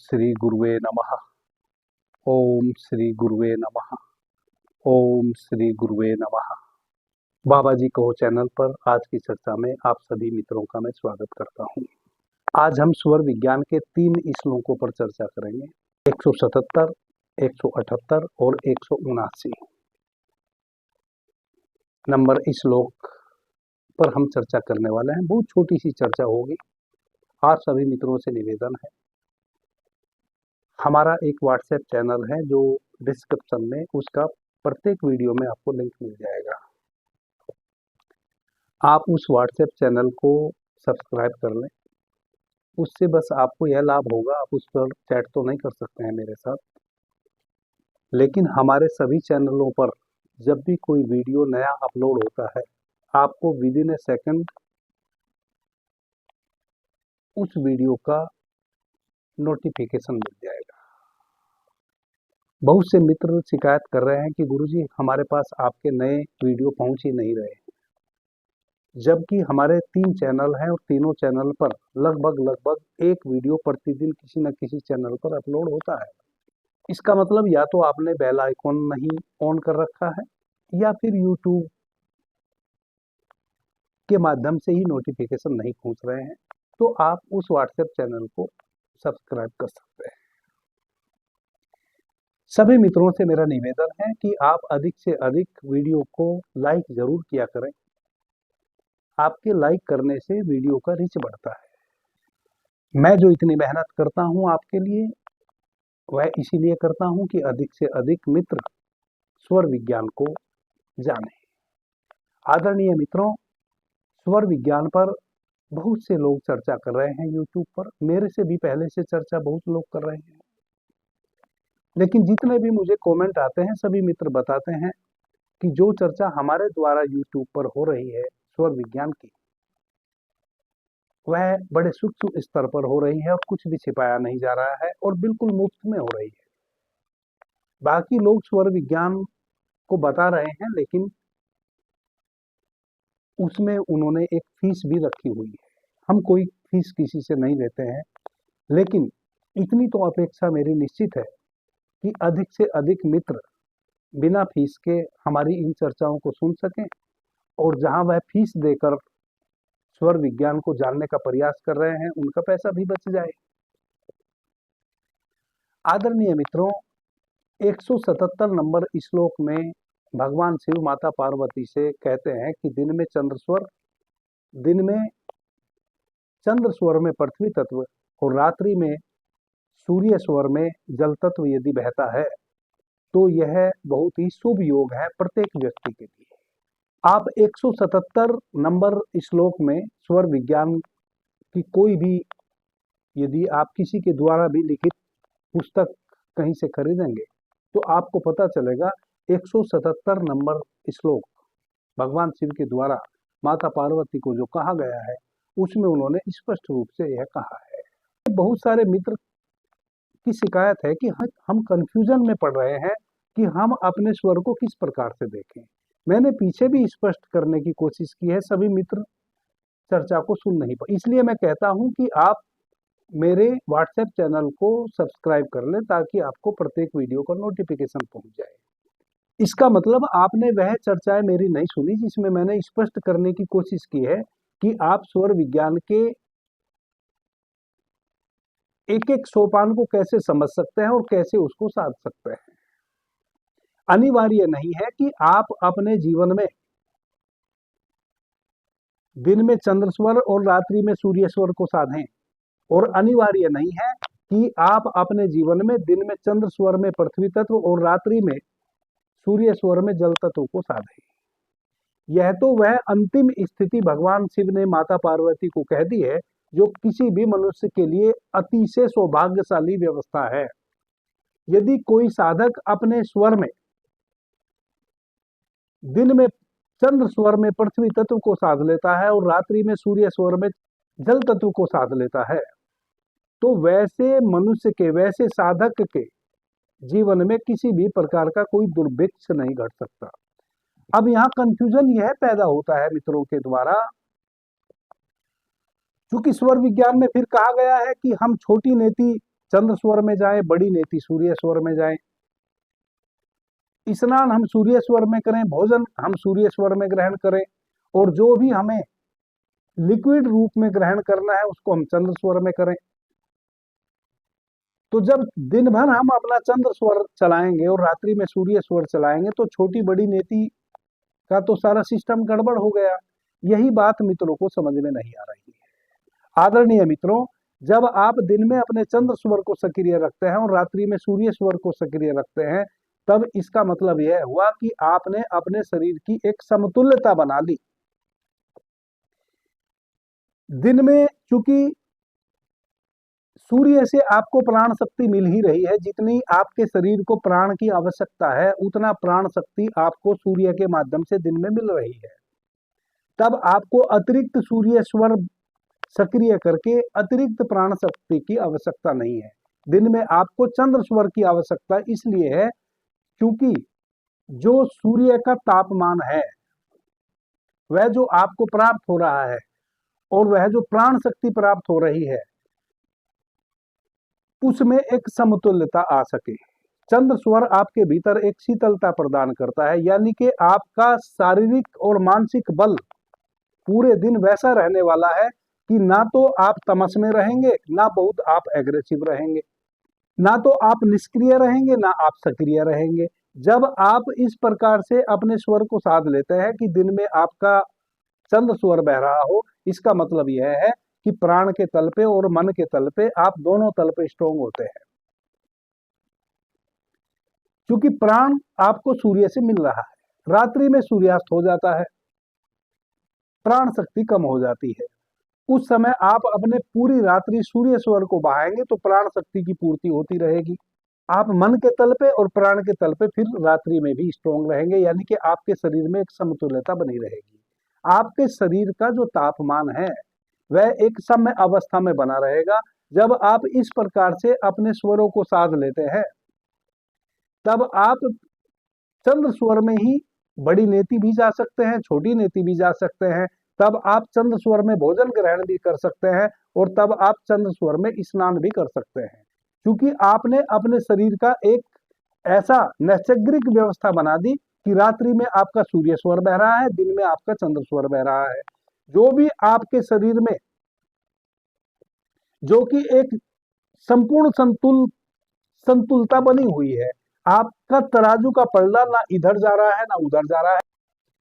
श्री गुरुवे नमः। ओम श्री गुरुवे नमः। ओम श्री गुरुवे नमः। बाबा जी कहो चैनल पर आज की चर्चा में आप सभी मित्रों का मैं स्वागत करता हूं। आज हम स्वर विज्ञान के 3 श्लोकों पर चर्चा करेंगे, 177, 178 और 179 नंबर श्लोक पर हम चर्चा करने वाले हैं। बहुत छोटी सी चर्चा होगी। आप सभी मित्रों से निवेदन है, हमारा एक व्हाट्सएप चैनल है जो डिस्क्रिप्शन में, उसका प्रत्येक वीडियो में आपको लिंक मिल जाएगा। आप उस व्हाट्सएप चैनल को सब्सक्राइब कर लें। उससे बस आपको यह लाभ होगा, आप उस पर चैट तो नहीं कर सकते हैं मेरे साथ, लेकिन हमारे सभी चैनलों पर जब भी कोई वीडियो नया अपलोड होता है, आपको विद इन ए सेकंड उस वीडियो का नोटिफिकेशन मिल जाएगा। बहुत से मित्र शिकायत कर रहे हैं कि गुरुजी हमारे पास आपके नए वीडियो पहुंच ही नहीं रहे, जबकि हमारे 3 चैनल हैं और तीनों चैनल पर लगभग एक वीडियो प्रतिदिन किसी न किसी चैनल पर अपलोड होता है। इसका मतलब या तो आपने बेल आइकॉन नहीं ऑन कर रखा है या फिर यूट्यूब के माध्यम से ही नोटिफिकेशन नहीं पहुंच रहे हैं, तो आप उस व्हाट्सएप चैनल को सब्सक्राइब कर सकते हैं। सभी मित्रों से मेरा निवेदन है कि आप अधिक से अधिक वीडियो को लाइक जरूर किया करें। आपके लाइक करने से वीडियो का रीच बढ़ता है। मैं जो इतनी मेहनत करता हूं आपके लिए, वह इसीलिए करता हूं कि अधिक से अधिक मित्र स्वर विज्ञान को जाने। आदरणीय मित्रों, स्वर विज्ञान पर बहुत से लोग चर्चा कर रहे हैं यूट्यूब पर। मेरे से भी पहले से चर्चा बहुत लोग कर रहे हैं, लेकिन जितने भी मुझे कमेंट आते हैं सभी मित्र बताते हैं कि जो चर्चा हमारे द्वारा यूट्यूब पर हो रही है स्वर विज्ञान की, वह बड़े सूक्ष्म स्तर पर हो रही है और कुछ भी छिपाया नहीं जा रहा है और बिल्कुल मुफ्त में हो रही है। बाकी लोग स्वर विज्ञान को बता रहे हैं, लेकिन उसमें उन्होंने एक फीस भी रखी हुई है। हम कोई फीस किसी से नहीं लेते हैं, लेकिन इतनी तो अपेक्षा मेरी निश्चित है कि अधिक से अधिक मित्र बिना फीस के हमारी इन चर्चाओं को सुन सकें और जहां वह फीस देकर स्वर विज्ञान को जानने का प्रयास कर रहे हैं, उनका पैसा भी बच जाए। आदरणीय मित्रों, 177 नंबर श्लोक में भगवान शिव माता पार्वती से कहते हैं कि दिन में चंद्र स्वर में पृथ्वी तत्व और रात्रि में सूर्य स्वर में जल तत्व यदि बहता है तो यह बहुत ही शुभ योग है प्रत्येक व्यक्ति के लिए। आप 177 नंबर श्लोक में स्वर विज्ञान की कोई भी, यदि आप किसी के द्वारा भी लिखित पुस्तक कहीं से खरीदेंगे तो आपको पता चलेगा 177 नंबर श्लोक भगवान शिव के द्वारा माता पार्वती को जो कहा गया है, उसमें उन्होंने स्पष्ट रूप से यह कहा है। बहुत सारे मित्र की शिकायत है कि हम कंफ्यूजन में पड़ रहे हैं कि हम अपने स्वर को किस प्रकार से देखें। मैंने पीछे भी स्पष्ट करने की कोशिश की है, सभी मित्र चर्चा को सुन नहीं पाए। इसलिए मैं कहता हूं कि आप मेरे व्हाट्सएप चैनल को सब्सक्राइब कर लें ताकि आपको प्रत्येक वीडियो का नोटिफिकेशन पहुंच जाए। इसका मतलब आपने वह चर्चाएं मेरी नहीं सुनी जिसमें मैंने स्पष्ट करने की कोशिश की है कि आप स्वर विज्ञान के एक एक सोपान को कैसे समझ सकते हैं और कैसे उसको साध सकते हैं। अनिवार्य नहीं है कि आप अपने जीवन में दिन में चंद्र स्वर और रात्रि में सूर्य स्वर को साधें, और अनिवार्य नहीं है कि आप अपने जीवन में दिन में चंद्र स्वर में पृथ्वी तत्व और रात्रि में सूर्य स्वर में जल तत्व को साधें। यह तो वह अंतिम स्थिति भगवान शिव ने माता पार्वती को कह दी है, जो किसी भी मनुष्य के लिए अतिशय सौभाग्यशाली व्यवस्था है। यदि कोई साधक अपने स्वर में दिन में चंद्र स्वर में पृथ्वी तत्व को साध लेता है और रात्रि में सूर्य स्वर में जल तत्व को साध लेता है, तो वैसे मनुष्य के, वैसे साधक के जीवन में किसी भी प्रकार का कोई दुर्भिक्ष नहीं घट सकता। अब यहाँ कंफ्यूजन यह पैदा होता है मित्रों के द्वारा, क्योंकि स्वर विज्ञान में फिर कहा गया है कि हम छोटी नेति चंद्र स्वर में जाएं, बड़ी नेति सूर्य स्वर में जाएं। स्नान हम सूर्य स्वर में करें, भोजन हम सूर्य स्वर में ग्रहण करें, और जो भी हमें लिक्विड रूप में ग्रहण करना है उसको हम चंद्र स्वर में करें। तो जब दिन भर हम अपना चंद्र स्वर चलाएंगे और रात्रि में सूर्य स्वर चलाएंगे तो छोटी बड़ी नेति का तो सारा सिस्टम गड़बड़ हो गया। यही बात मित्रों को समझ में नहीं आ रही है। आदरणीय मित्रों, जब आप दिन में अपने चंद्र स्वर को सक्रिय रखते हैं और रात्रि में सूर्य स्वर को सक्रिय रखते हैं, तब इसका मतलब यह हुआ कि आपने अपने शरीर की एक समतुल्यता बना ली। दिन में चूंकि सूर्य से आपको प्राण शक्ति मिल ही रही है, जितनी आपके शरीर को प्राण की आवश्यकता है उतना प्राण शक्ति आपको सूर्य के माध्यम से दिन में मिल रही है। तब आपको अतिरिक्त सूर्य स्वर सक्रिय करके अतिरिक्त प्राण शक्ति की आवश्यकता नहीं है। दिन में आपको चंद्र स्वर की आवश्यकता इसलिए है क्योंकि जो सूर्य का तापमान है वह जो आपको प्राप्त हो रहा है और वह जो प्राण शक्ति प्राप्त हो रही है उसमें एक समतुल्यता आ सके। चंद्र स्वर आपके भीतर एक शीतलता प्रदान करता है, यानी कि आपका शारीरिक और मानसिक बल पूरे दिन वैसा रहने वाला है कि ना तो आप तमस में रहेंगे, ना बहुत आप एग्रेसिव रहेंगे, ना तो आप निष्क्रिय रहेंगे, ना आप सक्रिय रहेंगे। जब आप इस प्रकार से अपने स्वर को साध लेते हैं कि दिन में आपका चंद्र स्वर बह रहा हो, इसका मतलब यह है कि प्राण के तल पे और मन के तल पे आप दोनों तल पे स्ट्रोंग होते हैं। क्योंकि प्राण आपको सूर्य से मिल रहा है, रात्रि में सूर्यास्त हो जाता है, प्राण शक्ति कम हो जाती है। उस समय आप अपने पूरी रात्रि सूर्य स्वर को बहाएंगे तो प्राण शक्ति की पूर्ति होती रहेगी। आप मन के तल पे और प्राण के तल पे फिर रात्रि में भी स्ट्रोंग रहेंगे, यानी कि आपके शरीर में एक समतुल्यता बनी रहेगी। आपके शरीर का जो तापमान है वह एक सम्य अवस्था में बना रहेगा। जब आप इस प्रकार से अपने स्वरों को साध लेते हैं तब आप चंद्र स्वर में ही बड़ी नेति भी जा सकते हैं, छोटी नेति भी जा सकते हैं। तब आप चंद्र स्वर में भोजन ग्रहण भी कर सकते हैं और तब आप चंद्र स्वर में स्नान भी कर सकते हैं, क्योंकि आपने अपने शरीर का एक ऐसा नैसर्गिक व्यवस्था बना दी कि रात्रि में आपका सूर्य स्वर बह रहा है, दिन में आपका चंद्र स्वर बह रहा है। जो भी आपके शरीर में जो कि एक संपूर्ण संतुलता बनी हुई है, आपका तराजू का पलड़ा ना इधर जा रहा है ना उधर जा रहा है,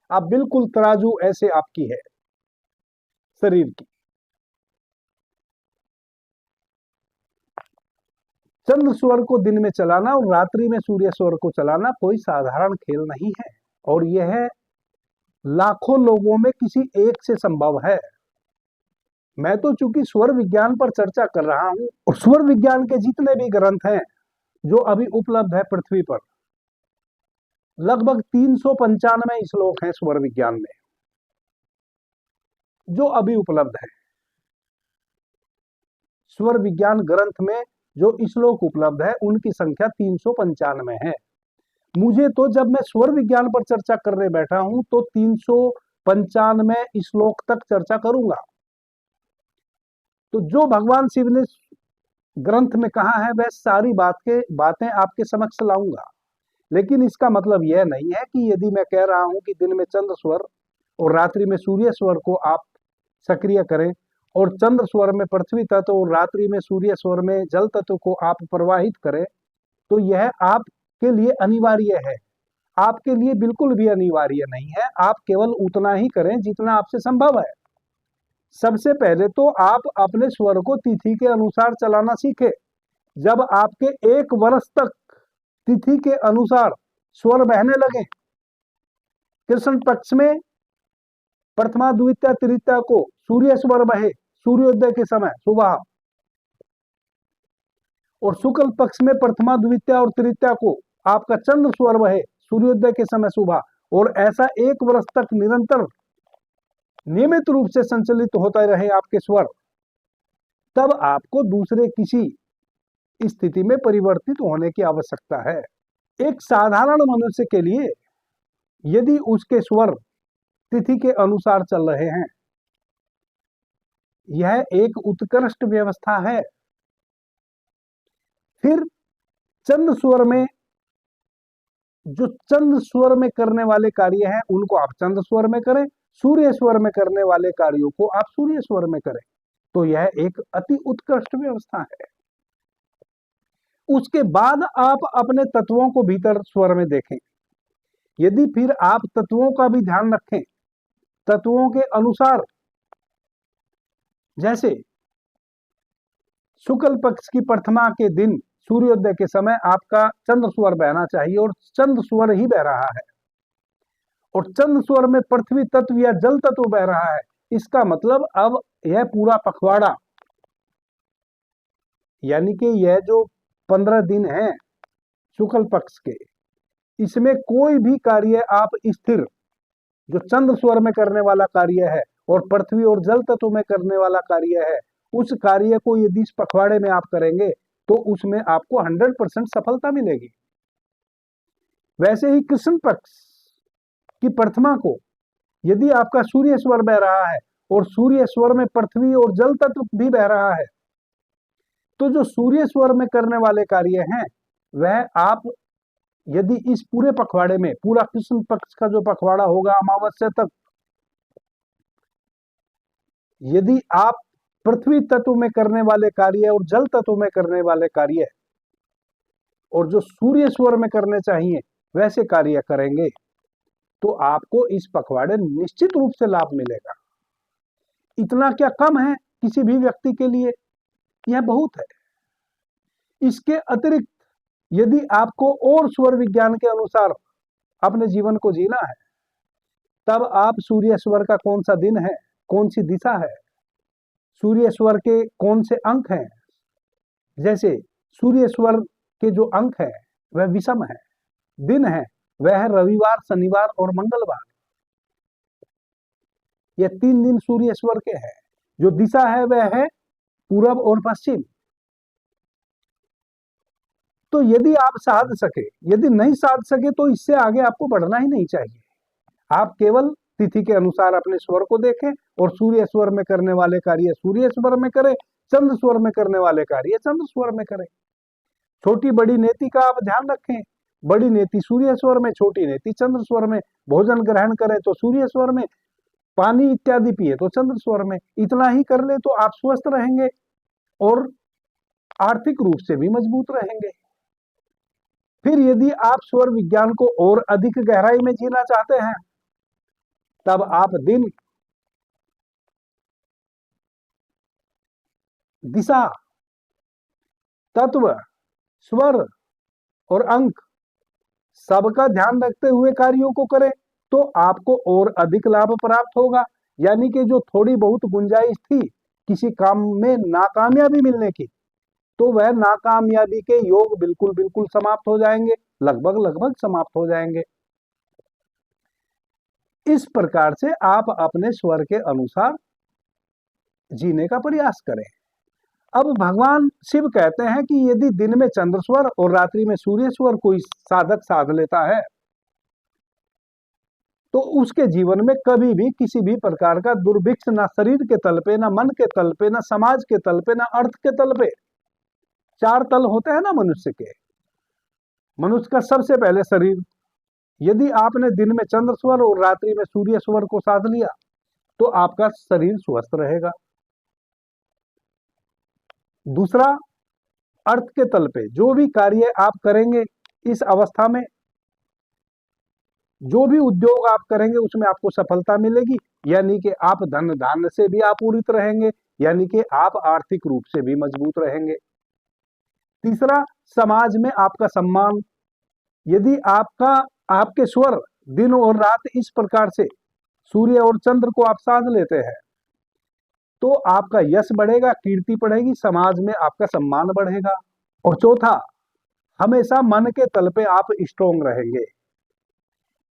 आप बिल्कुल तराजू ऐसे आपकी है शरीर की। चंद्र स्वर को दिन में चलाना और रात्रि में सूर्य स्वर को चलाना कोई साधारण खेल नहीं है, और यह लाखों लोगों में किसी एक से संभव है। मैं तो चूंकि स्वर विज्ञान पर चर्चा कर रहा हूं, और स्वर विज्ञान के जितने भी ग्रंथ हैं जो अभी उपलब्ध है पृथ्वी पर, लगभग 395 श्लोक हैं स्वर विज्ञान में जो अभी उपलब्ध है। स्वर विज्ञान ग्रंथ में जो श्लोक उपलब्ध है उनकी संख्या 395 है। मुझे तो जब मैं स्वर विज्ञान पर चर्चा करने बैठा हूं तो 395 श्लोक तक चर्चा करूंगा। तो जो भगवान शिव ने ग्रंथ में कहा है वह सारी बातें आपके समक्ष लाऊंगा। लेकिन इसका मतलब यह नहीं है कि यदि मैं कह रहा हूं कि दिन में चंद्र स्वर और रात्रि में सूर्य स्वर को आप सक्रिय करें और चंद्र स्वर में पृथ्वी तत्व और रात्रि में सूर्य स्वर में जल तत्व को आप प्रवाहित करें, तो यह आपके लिए अनिवार्य है। आपके लिए बिल्कुल भी अनिवार्य नहीं है। आप केवल उतना ही करें जितना आपसे संभव है। सबसे पहले तो आप अपने स्वर को तिथि के अनुसार चलाना सीखें। जब आपके 1 वर्ष तक तिथि के अनुसार स्वर बहने लगे, कृष्ण पक्ष में प्रथमा द्वितीया तृतीया को सूर्य स्वर बहे सूर्योदय के समय सुबह, और शुक्ल पक्ष में प्रथमा द्वितीया और तृतीया को आपका चंद्र स्वर बहे सूर्योदय के समय सुबह, और ऐसा 1 वर्ष तक निरंतर नियमित रूप से संचालित होता रहे आपके स्वर, तब आपको दूसरे किसी स्थिति में परिवर्तित होने की आवश्यकता है। एक साधारण मनुष्य के लिए यदि उसके स्वर तिथि के अनुसार चल रहे हैं, यह एक उत्कृष्ट व्यवस्था है। फिर चंद्र स्वर में जो चंद्र स्वर में करने वाले कार्य हैं उनको आप चंद्र स्वर में करें, सूर्य स्वर में करने वाले कार्यों को आप सूर्य स्वर में करें, तो यह एक अति उत्कृष्ट व्यवस्था है। उसके बाद आप अपने तत्वों को भीतर स्वर में देखें। यदि फिर आप तत्वों का भी ध्यान रखें, तत्वों के अनुसार, जैसे शुक्ल पक्ष की प्रथमा के दिन सूर्योदय के समय आपका चंद्र स्वर बहना चाहिए और चंद्र स्वर ही बह रहा है, और चंद्र स्वर में पृथ्वी तत्व या जल तत्व बह रहा है, इसका मतलब अब यह पूरा पखवाड़ा, यानी कि यह जो 15 दिन है शुक्ल पक्ष के, इसमें कोई भी कार्य आप स्थिर जो चंद्र स्वर में करने वाला कार्य है और पृथ्वी और जल तत्व में करने वाला कार्य है, उस कार्य को यदि इस पखवाड़े में आप करेंगे तो उसमें आपको 100% सफलता मिलेगी। वैसे ही कृष्ण पक्ष की प्रथमा को यदि आपका सूर्य स्वर बह रहा है और सूर्य स्वर में पृथ्वी और जल तत्व भी बह रहा है, तो जो सूर्य स्वर में करने वाले कार्य हैं वह आप यदि इस पूरे पखवाड़े में, पूरा कृष्ण पक्ष का जो पखवाड़ा होगा अमावस्या तक, यदि आप पृथ्वी तत्व में करने वाले कार्य और जल तत्व में करने वाले कार्य और जो सूर्य स्वर में करने चाहिए वैसे कार्य करेंगे तो आपको इस पखवाड़े निश्चित रूप से लाभ मिलेगा। इतना क्या कम है किसी भी व्यक्ति के लिए? यह बहुत है। इसके अतिरिक्त यदि आपको और स्वर विज्ञान के अनुसार अपने जीवन को जीना है, तब आप सूर्य स्वर का कौन सा दिन है, कौन सी दिशा है, सूर्य स्वर के कौन से अंक हैं, जैसे सूर्य स्वर के जो अंक है वह विषम है, दिन है वह है रविवार, शनिवार और मंगलवार, ये 3 दिन सूर्य स्वर के हैं। जो दिशा है वह है पूरब और पश्चिम। तो यदि आप साध सके, यदि नहीं साध सके तो इससे आगे आपको बढ़ना ही नहीं चाहिए। आप केवल तिथि के अनुसार अपने स्वर को देखें और सूर्य स्वर में करने वाले कार्य सूर्य स्वर में करें, चंद्र स्वर में करने वाले कार्य चंद्र स्वर में करें। छोटी बड़ी नेति का आप ध्यान रखें, बड़ी नेति सूर्य स्वर में, छोटी नेति चंद्र स्वर में। भोजन ग्रहण करें तो सूर्य स्वर में, पानी इत्यादि पिए तो चंद्र स्वर में। इतना ही कर ले तो आप स्वस्थ रहेंगे और आर्थिक रूप से भी मजबूत रहेंगे। फिर यदि आप स्वर विज्ञान को और अधिक गहराई में जीना चाहते हैं, तब आप दिन, दिशा, तत्व, स्वर और अंक सबका ध्यान रखते हुए कार्यों को करें तो आपको और अधिक लाभ प्राप्त होगा। यानी कि जो थोड़ी बहुत गुंजाइश थी किसी काम में नाकामयाबी मिलने की, तो वह नाकामयाबी के योग बिल्कुल बिल्कुल समाप्त हो जाएंगे, लगभग समाप्त हो जाएंगे। इस प्रकार से आप अपने स्वर के अनुसार जीने का प्रयास करें। अब भगवान शिव कहते हैं कि यदि दिन में चंद्र स्वर और रात्रि में सूर्य स्वर कोई साधक साध लेता है तो उसके जीवन में कभी भी किसी भी प्रकार का दुर्भिक्ष ना शरीर के तल पे, ना मन के तल पे, ना समाज के तल पे, ना अर्थ के तल पे। 4 तल होते हैं ना मनुष्य के। मनुष्य का सबसे पहले शरीर। यदि आपने दिन में चंद्र स्वर और रात्रि में सूर्य स्वर को साध लिया तो आपका शरीर स्वस्थ रहेगा। दूसरा, अर्थ के तल पे जो भी कार्य आप करेंगे इस अवस्था में, जो भी उद्योग आप करेंगे उसमें आपको सफलता मिलेगी, यानी कि आप धन धान्य से भी आपूरित रहेंगे, यानी कि आप आर्थिक रूप से भी मजबूत रहेंगे। तीसरा, समाज में आपका सम्मान। यदि आपके स्वर दिन और रात इस प्रकार से सूर्य और चंद्र को आप साध लेते हैं तो आपका यश बढ़ेगा, कीर्ति बढ़ेगी, समाज में आपका सम्मान बढ़ेगा। और चौथा, हमेशा मन के तल पे आप स्ट्रोंग रहेंगे,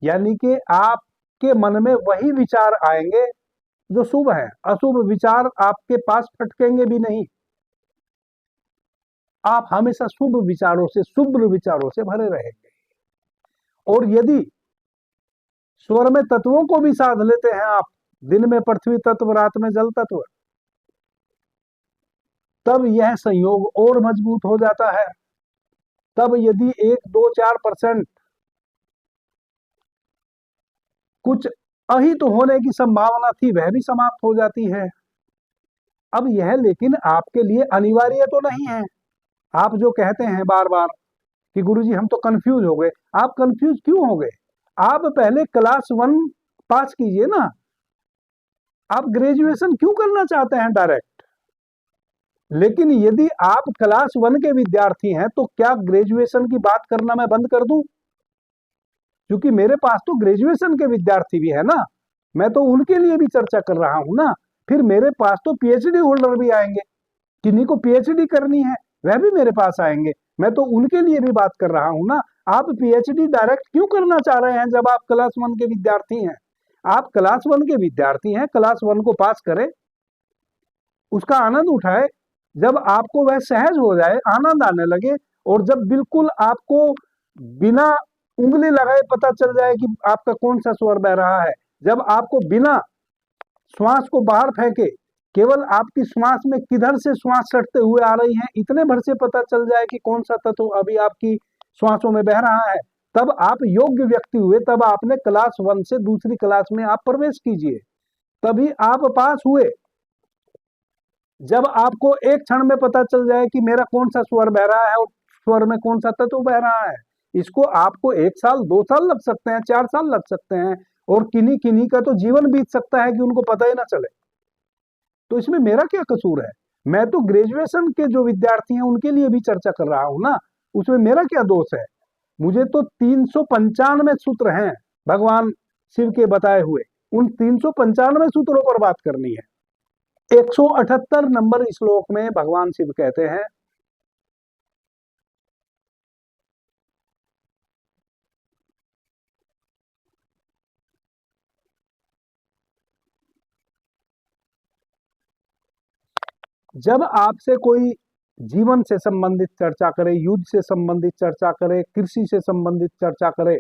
यानी कि आपके मन में वही विचार आएंगे जो शुभ है, अशुभ विचार आपके पास फटकेंगे भी नहीं। आप हमेशा शुभ विचारों से, शुभ्र विचारों से भरे रहेंगे। और यदि स्वर में तत्वों को भी साध लेते हैं आप, दिन में पृथ्वी तत्व, रात में जल तत्व, तब यह संयोग और मजबूत हो जाता है तब यदि 1, 2, 4% कुछ अहित होने की संभावना थी, वह भी समाप्त हो जाती है। अब यह लेकिन आपके लिए अनिवार्य तो नहीं है। आप जो कहते हैं बार बार कि गुरुजी हम तो कंफ्यूज हो गए, आप कंफ्यूज क्यों हो गए? आप पहले क्लास 1 पास कीजिए ना। आप ग्रेजुएशन क्यों करना चाहते हैं डायरेक्ट? लेकिन यदि आप क्लास 1 के विद्यार्थी हैं तो क्या ग्रेजुएशन की बात करना मैं बंद कर दूं? क्योंकि मेरे पास तो ग्रेजुएशन के विद्यार्थी भी है ना, मैं तो उनके लिए भी चर्चा कर रहा हूं ना। फिर मेरे पास तो पीएचडी होल्डर भी आएंगे, किन्हीं को पीएचडी करनी है वह भी मेरे पास आएंगे, मैं तो उनके लिए भी बात कर रहा हूं ना। आप पीएचडी डायरेक्ट क्यों करना चाह रहे हैं जब आप क्लास 1 के विद्यार्थी हैं? आप क्लास 1 के विद्यार्थी हैं, क्लास 1 को पास करें, उसका आनंद उठाए। जब आपको वह सहज हो जाए, आनंद आने लगे, और जब बिल्कुल आपको बिना उंगली लगाए पता चल जाए कि आपका कौन सा स्वर बह रहा है, जब आपको बिना श्वास को बाहर फेंके केवल आपकी श्वास में किधर से श्वास सटते हुए आ रही है इतने भर से पता चल जाए कि कौन सा तत्व अभी आपकी श्वासों में बह रहा है, तब आप योग्य व्यक्ति हुए, तब आपने क्लास 1 से दूसरी क्लास में आप प्रवेश कीजिए, तभी आप पास हुए। जब आपको एक क्षण में पता चल जाए कि मेरा कौन सा स्वर बह रहा है और स्वर में कौन सा तत्व बह रहा है, इसको आपको 1 साल 2 साल लग सकते हैं, 4 साल लग सकते हैं, और किन्हीं किन्हीं का तो जीवन बीत सकता है कि उनको पता ही ना चले। तो इसमें मेरा क्या कसूर है? मैं तो ग्रेजुएशन के जो विद्यार्थी हैं उनके लिए भी चर्चा कर रहा हूं ना, उसमें मेरा क्या दोष है? मुझे तो 395 सूत्र हैं भगवान शिव के बताए हुए, उन 395 सूत्रों पर बात करनी है। 178 नंबर श्लोक में भगवान शिव कहते हैं, जब आपसे कोई जीवन से संबंधित चर्चा करे, युद्ध से संबंधित चर्चा करे, कृषि से संबंधित चर्चा करे,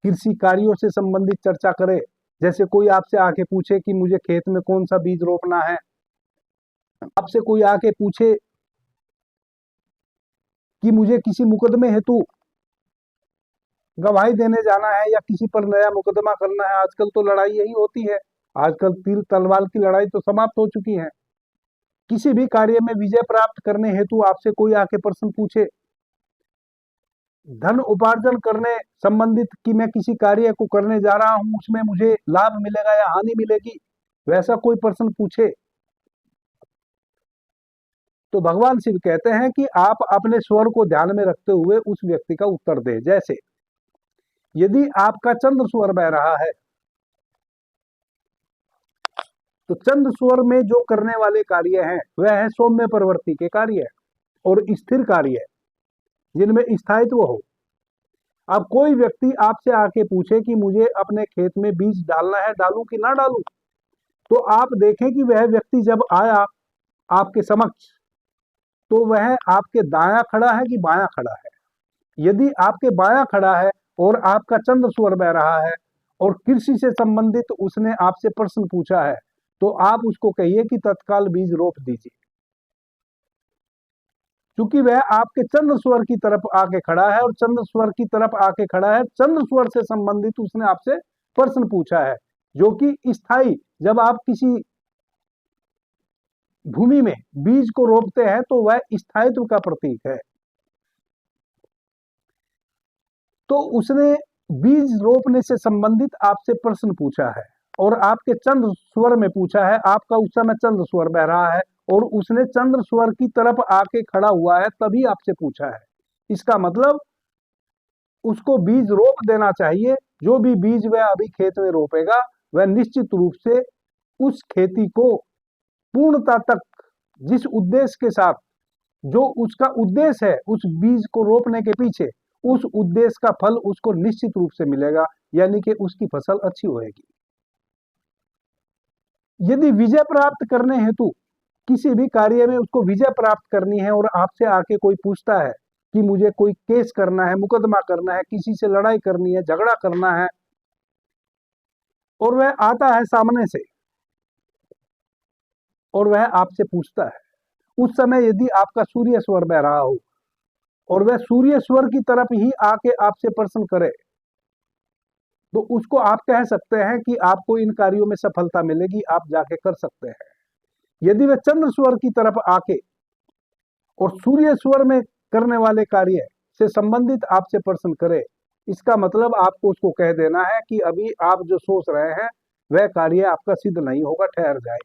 कृषि कार्यों से संबंधित चर्चा करे, जैसे कोई आपसे आके पूछे कि मुझे खेत में कौन सा बीज रोपना है, आपसे कोई आके पूछे कि मुझे किसी मुकदमे हेतु गवाही देने जाना है या किसी पर नया मुकदमा करना है, आजकल तो लड़ाई यही होती है, आजकल तीर तलवार की लड़ाई तो समाप्त हो चुकी है। किसी भी कार्य में विजय प्राप्त करने हेतु आपसे कोई आके प्रश्न पूछे, धन उपार्जन करने संबंधित कि मैं किसी कार्य को करने जा रहा हूं, उसमें मुझे लाभ मिलेगा या हानि मिलेगी, वैसा कोई प्रश्न पूछे, तो भगवान शिव कहते हैं कि आप अपने स्वर को ध्यान में रखते हुए उस व्यक्ति का उत्तर दें। जैसे यदि आपका चंद्र स्वर बह रहा है तो चंद्र स्वर में जो करने वाले कार्य हैं वह है सौम्य प्रवृत्ति के कार्य और स्थिर कार्य, जिनमें स्थायित्व हो। अब कोई व्यक्ति आपसे आके पूछे कि मुझे अपने खेत में बीज डालना है, डालूं कि ना डालूं, तो आप देखें कि वह व्यक्ति जब आया आपके समक्ष तो वह आपके दायां खड़ा है कि बायां खड़ा है। यदि आपके बायां खड़ा है और आपका चंद्र स्वर बह रहा है और कृषि से संबंधित उसने आपसे प्रश्न पूछा है, तो आप उसको कहिए कि तत्काल बीज रोप दीजिए, क्योंकि वह आपके चंद्र स्वर की तरफ आके खड़ा है और चंद्र स्वर की तरफ आके खड़ा है, चंद्र स्वर से संबंधित उसने आपसे प्रश्न पूछा है, जो कि स्थायी, जब आप किसी भूमि में बीज को रोपते हैं तो वह स्थायित्व का प्रतीक है। तो उसने बीज रोपने से संबंधित आपसे प्रश्न पूछा है और आपके चंद्र स्वर में पूछा है, आपका उस समय चंद्र स्वर बह रहा है और उसने चंद्र स्वर की तरफ आके खड़ा हुआ है तभी आपसे पूछा है। इसका मतलब उसको बीज रोप देना चाहिए। जो भी बीज वह अभी खेत में रोपेगा वह निश्चित रूप से उस खेती को पूर्णता तक, जिस उद्देश्य के साथ, जो उसका उद्देश्य है उस बीज को रोपने के पीछे, उस उद्देश्य का फल उसको निश्चित रूप से मिलेगा, यानी कि उसकी फसल अच्छी होगी। यदि विजय प्राप्त करने हेतु किसी भी कार्य में उसको विजय प्राप्त करनी है और आपसे आके कोई पूछता है कि मुझे कोई केस करना है, मुकदमा करना है, किसी से लड़ाई करनी है, झगड़ा करना है, और वह आता है सामने से और वह आपसे पूछता है, उस समय यदि आपका सूर्य स्वर बह रहा हो और वह सूर्य स्वर की तरफ ही आके आपसे प्रश्न करे, तो उसको आप कह सकते हैं कि आपको इन कार्यों में सफलता मिलेगी, आप जाके कर सकते हैं। यदि वह चंद्र स्वर की तरफ आके और सूर्य स्वर में करने वाले कार्य से संबंधित आपसे प्रश्न करे, इसका मतलब आपको उसको कह देना है कि अभी आप जो सोच रहे हैं वह कार्य आपका सिद्ध नहीं होगा, ठहर जाए।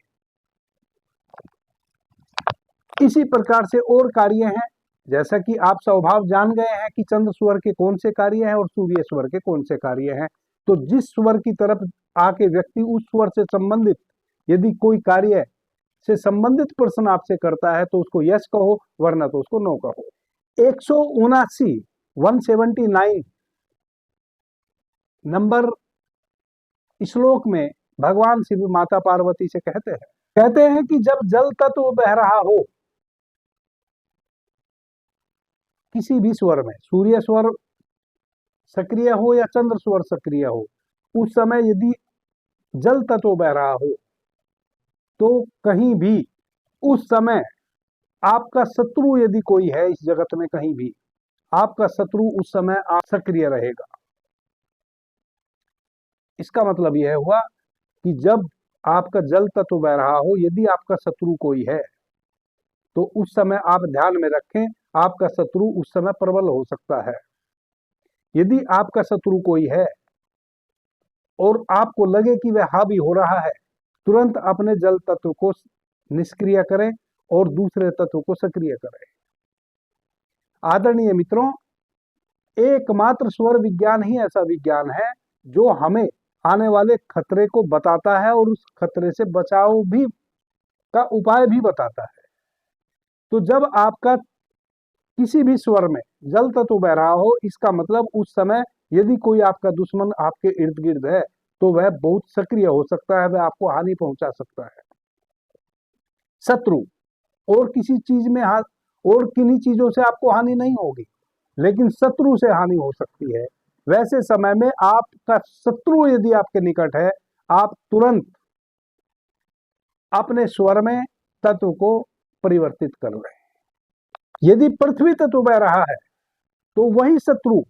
इसी प्रकार से और कार्य हैं, जैसा कि आप स्वभाव जान गए हैं कि चंद्र स्वर के कौन से कार्य हैं और सूर्य स्वर के कौन से कार्य हैं। तो जिस स्वर की तरफ आके व्यक्ति उस स्वर से संबंधित यदि कोई कार्य से संबंधित प्रश्न आपसे करता है तो उसको यस कहो, वरना तो उसको नो कहो। 179 नंबर श्लोक में भगवान शिव माता पार्वती से कहते हैं कि जब जल तत्व बह रहा हो किसी भी स्वर में, सूर्य स्वर सक्रिय हो या चंद्र स्वर सक्रिय हो, उस समय यदि जल तत्व बह रहा हो तो कहीं भी उस समय आपका शत्रु यदि कोई है इस जगत में, कहीं भी आपका शत्रु उस समय सक्रिय रहेगा। इसका मतलब यह हुआ कि जब आपका जल तत्व बह रहा हो, यदि आपका शत्रु कोई है तो उस समय आप ध्यान में रखें, आपका शत्रु उस समय प्रबल हो सकता है। यदि आपका शत्रु कोई है और आपको लगे कि वह हावी हो रहा है, तुरंत अपने जल तत्व को निष्क्रिय करें और दूसरे तत्व को सक्रिय करें। आदरणीय मित्रों, एकमात्र स्वर विज्ञान ही ऐसा विज्ञान है जो हमें आने वाले खतरे को बताता है और उस खतरे से बचाव भी का उपाय भी बताता है। तो जब आपका किसी भी स्वर में जल तत्व बह रहा हो, इसका मतलब उस समय यदि कोई आपका दुश्मन आपके इर्द गिर्द है तो वह बहुत सक्रिय हो सकता है, वह आपको हानि पहुंचा सकता है। शत्रु और किसी चीज में और किन्हीं चीजों से आपको हानि नहीं होगी, लेकिन शत्रु से हानि हो सकती है। वैसे समय में आपका शत्रु यदि आपके निकट है, आप तुरंत अपने स्वर में तत्व को परिवर्तित कर लें। यदि पृथ्वी तत्व बह रहा है तो वही शत्रु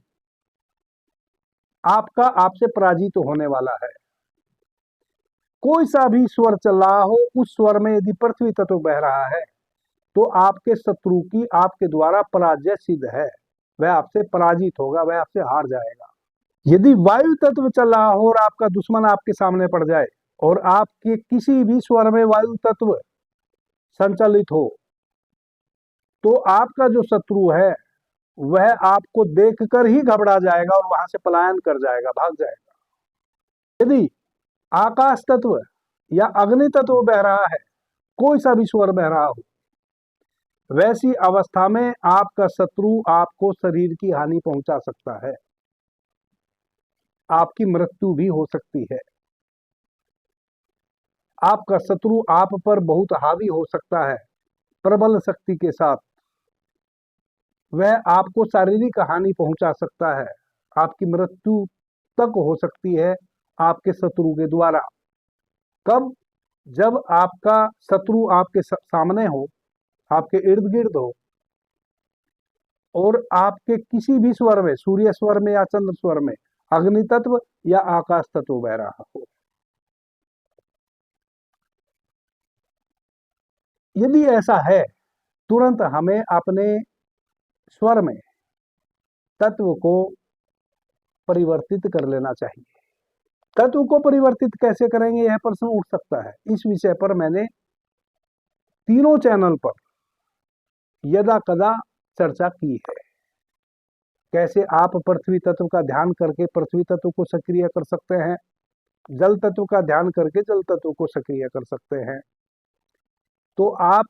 आपका आपसे पराजित होने वाला है। कोई सा भी स्वर चल रहा हो, उस स्वर में यदि पृथ्वी तत्व बह रहा है तो आपके शत्रु की आपके द्वारा पराजय सिद्ध है, वह आपसे पराजित होगा, वह आपसे हार जाएगा। यदि वायु तत्व चल रहा हो और आपका दुश्मन आपके सामने पड़ जाए और आपके किसी भी स्वर में वायु तत्व संचालित हो, तो आपका जो शत्रु है वह आपको देखकर ही घबरा जाएगा और वहां से पलायन कर जाएगा, भाग जाएगा। यदि आकाश तत्व या अग्नि तत्व बह रहा है, कोई सा भी स्वर बह रहा हो, वैसी अवस्था में आपका शत्रु आपको शरीर की हानि पहुंचा सकता है, आपकी मृत्यु भी हो सकती है। आपका शत्रु आप पर बहुत हावी हो सकता है प्रबल शक्ति के साथ, वह आपको शारीरिक हानि पहुंचा सकता है, आपकी मृत्यु तक हो सकती है आपके शत्रु के द्वारा। कब? जब आपका शत्रु आपके सामने हो, आपके इर्द गिर्द हो और आपके किसी भी स्वर में, सूर्य स्वर में या चंद्र स्वर में अग्नि तत्व या आकाश तत्व बह रहा हो। यदि ऐसा है, तुरंत हमें अपने स्वर में तत्व को परिवर्तित कर लेना चाहिए। तत्व को परिवर्तित कैसे करेंगे, यह प्रश्न उठ सकता है। इस विषय पर मैंने तीनों चैनल पर यदा कदा चर्चा की है। कैसे आप पृथ्वी तत्व का ध्यान करके पृथ्वी तत्व को सक्रिय कर सकते हैं, जल तत्व का ध्यान करके जल तत्व को सक्रिय कर सकते हैं। तो आप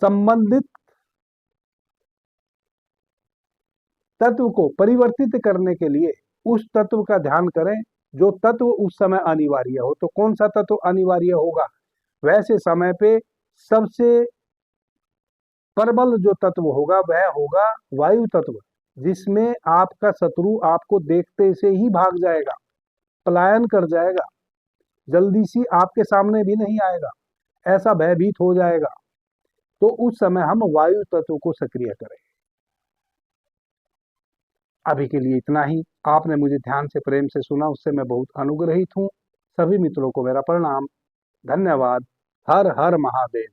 संबंधित तत्व को परिवर्तित करने के लिए उस तत्व का ध्यान करें जो तत्व उस समय अनिवार्य हो। तो कौन सा तत्व अनिवार्य होगा? वैसे समय पे सबसे प्रबल जो तत्व होगा वह होगा वायु तत्व, जिसमें आपका शत्रु आपको देखते से ही भाग जाएगा, पलायन कर जाएगा, जल्दी सी आपके सामने भी नहीं आएगा, ऐसा भयभीत हो जाएगा। तो उस समय हम वायु तत्व को सक्रिय करें। अभी के लिए इतना ही। आपने मुझे ध्यान से प्रेम से सुना, उससे मैं बहुत अनुग्रहित हूँ। सभी मित्रों को मेरा प्रणाम। धन्यवाद। हर हर महादेव।